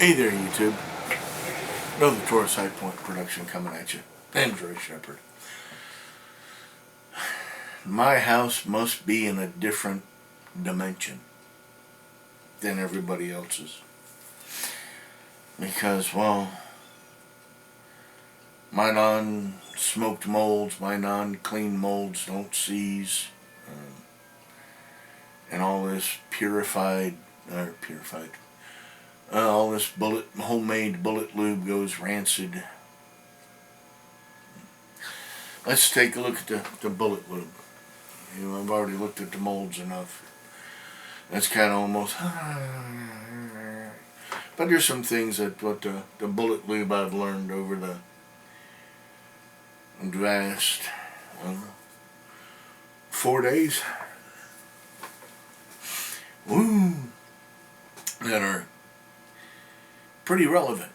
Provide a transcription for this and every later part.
Hey there, YouTube. Another Taurus High Point production coming at you. I'm Dre Shepherd. My house must be in a different dimension than everybody else's. Because, well, my non-smoked molds, my non-clean molds don't seize. And all this all this homemade bullet lube goes rancid. Let's take a look at the bullet lube. You know, I've already looked at the molds enough. That's kind of almost... But there's some things that the bullet lube I've learned over the vast 4 days. That are pretty relevant.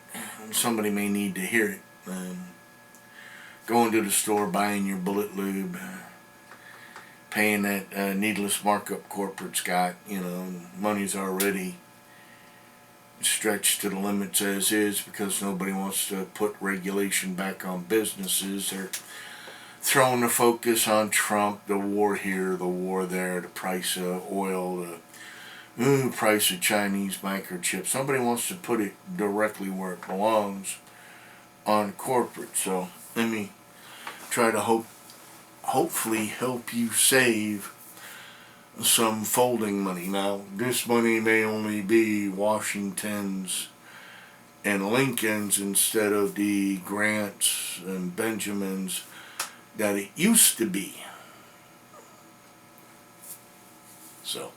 Somebody may need to hear it. Going to the store, buying your bullet lube, paying that needless markup corporate's got, you know, money's already stretched to the limits as is because nobody wants to put regulation back on businesses. They're throwing the focus on Trump, the war here, the war there, the price of oil, the price of Chinese microchips. Nobody wants to put it directly where it belongs, on corporate. So let me try to hopefully help you save some folding money. Now, this money may only be Washington's and Lincoln's instead of the Grants and Benjamins that it used to be. So,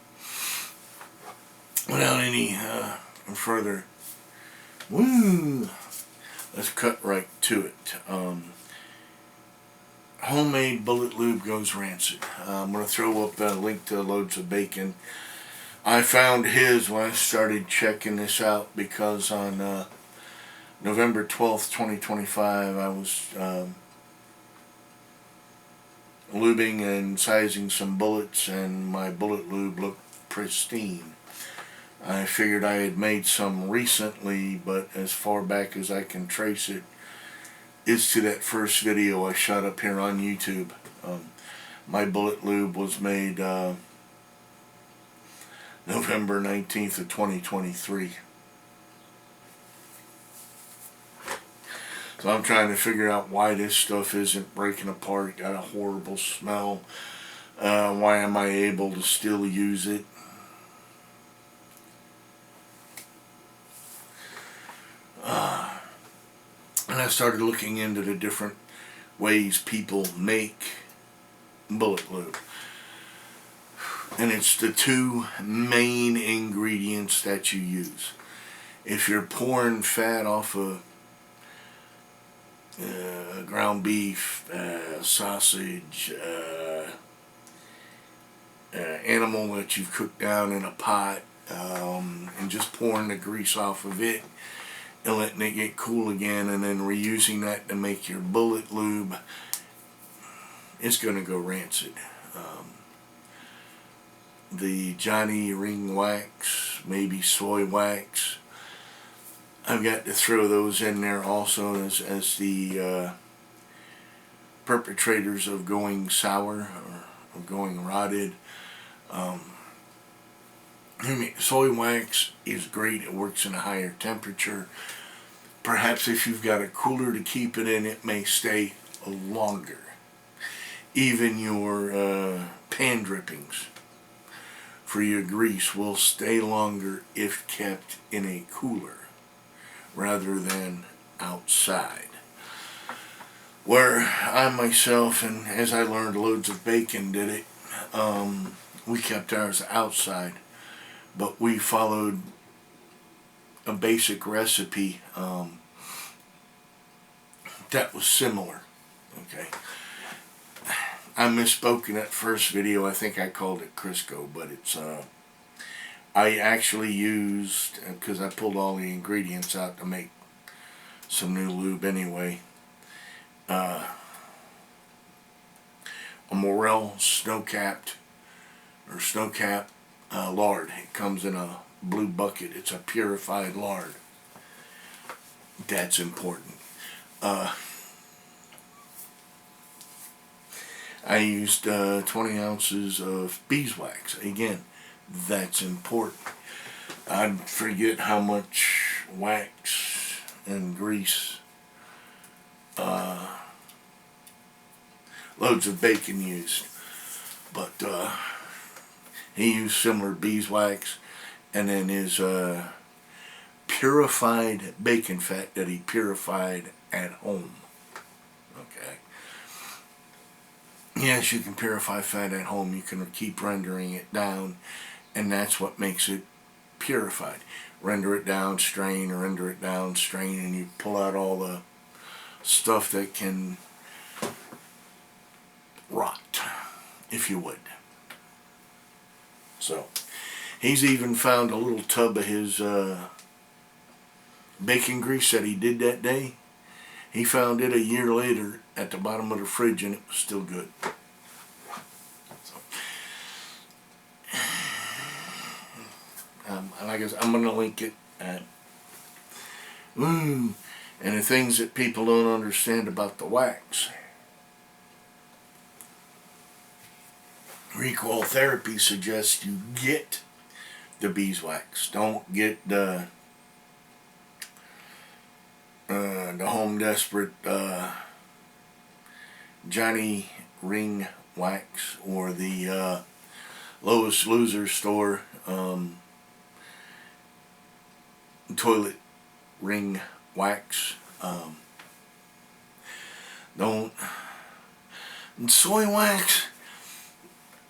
without any further, let's cut right to it. Homemade bullet lube goes rancid. I'm going to throw up a link to Loads of Bacon. I found his when I started checking this out because on November 12th, 2025, I was lubing and sizing some bullets, and my bullet lube looked pristine. I figured I had made some recently, but as far back as I can trace it, is to that first video I shot up here on YouTube. My bullet lube was made November 19th of 2023. So I'm trying to figure out why this stuff isn't breaking apart. Got a horrible smell. Why am I able to still use it? And I started looking into the different ways people make bullet lube. And it's the two main ingredients that you use. If you're pouring fat off of ground beef, sausage, animal that you've cooked down in a pot, and just pouring the grease off of it, and letting it get cool again, and then reusing that to make your bullet lube, it's going to go rancid. The Johnny Ring wax, maybe soy wax, I've got to throw those in there also as the perpetrators of going sour or of going rotted. Soy wax is great. It works in a higher temperature. Perhaps if you've got a cooler to keep it in, it may stay longer. Even your pan drippings for your grease will stay longer if kept in a cooler rather than outside. Where I myself, and as I learned, Loads of Bacon did it, we kept ours outside. But we followed a basic recipe that was similar. Okay, I misspoke in that first video. I think I called it Crisco, but it's I actually used, because I pulled all the ingredients out to make some new lube anyway, a Morel snow-capped lard. It comes in a blue bucket. It's a purified lard. That's important. I used 20 ounces of beeswax. Again, that's important. I'd forget how much wax and grease loads of bacon used. But he used similar beeswax, and then his purified bacon fat that he purified at home. Okay. Yes, you can purify fat at home. You can keep rendering it down, and that's what makes it purified. Render it down, strain, render it down, strain, and you pull out all the stuff that can rot, if you would. So, he's even found a little tub of his bacon grease that he did that day. He found it a year later at the bottom of the fridge, and it was still good. So, like I said, I'm going to link it. And the things that people don't understand about the wax. Recoil therapy suggests you get the beeswax. Don't get the Home Desperate Johnny Ring wax or the Lowest Loser store toilet ring wax. Don't. And soy wax,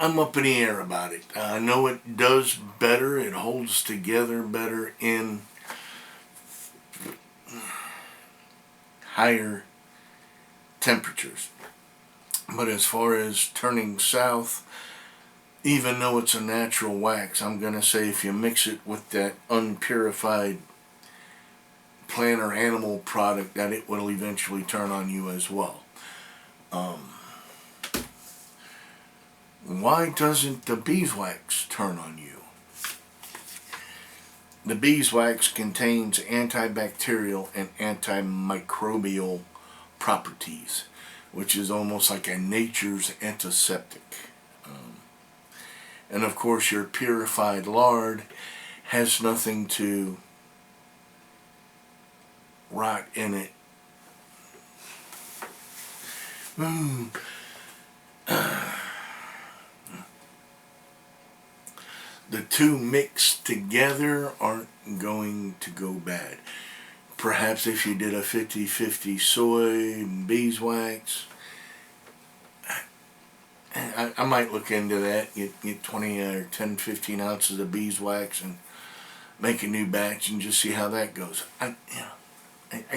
I'm up in the air about it. I know it does better. It holds together better in higher temperatures. But as far as turning south, even though it's a natural wax, I'm going to say if you mix it with that unpurified plant or animal product, that it will eventually turn on you as well. Why doesn't the beeswax turn on you? The beeswax contains antibacterial and antimicrobial properties, which is almost like a nature's antiseptic. And of course your purified lard has nothing to rot in it. The two mixed together aren't going to go bad. Perhaps if you did a 50-50 soy and beeswax, I might look into that. Get 20 or 10, 15 ounces of beeswax and make a new batch and just see how that goes. I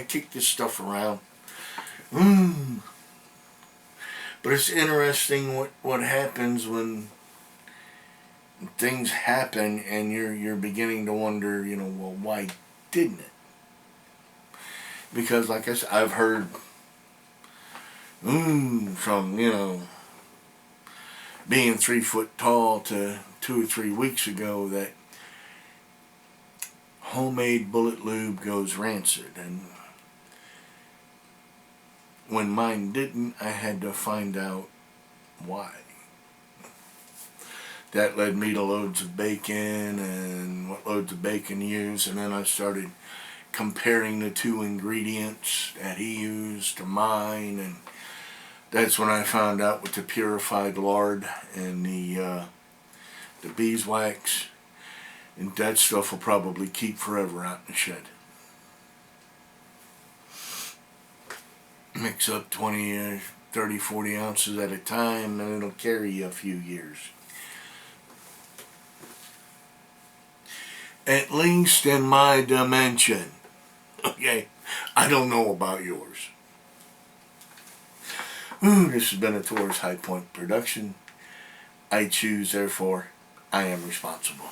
kick this stuff around. But it's interesting what happens when things happen and you're beginning to wonder, well, why didn't it? Because like I said, I've heard from, being 3 foot tall to 2 or 3 weeks ago that homemade bullet lube goes rancid, and when mine didn't, I had to find out why. That led me to loads of bacon and what loads of bacon use, and then I started comparing the two ingredients that he used to mine, and that's when I found out with the purified lard and the beeswax, and that stuff will probably keep forever out in the shed. Mix up 20, 30, 40 ounces at a time, and it'll carry you a few years. At least in my dimension. Okay? I don't know about yours. This has been a Taurus High Point production. I choose, therefore, I am responsible.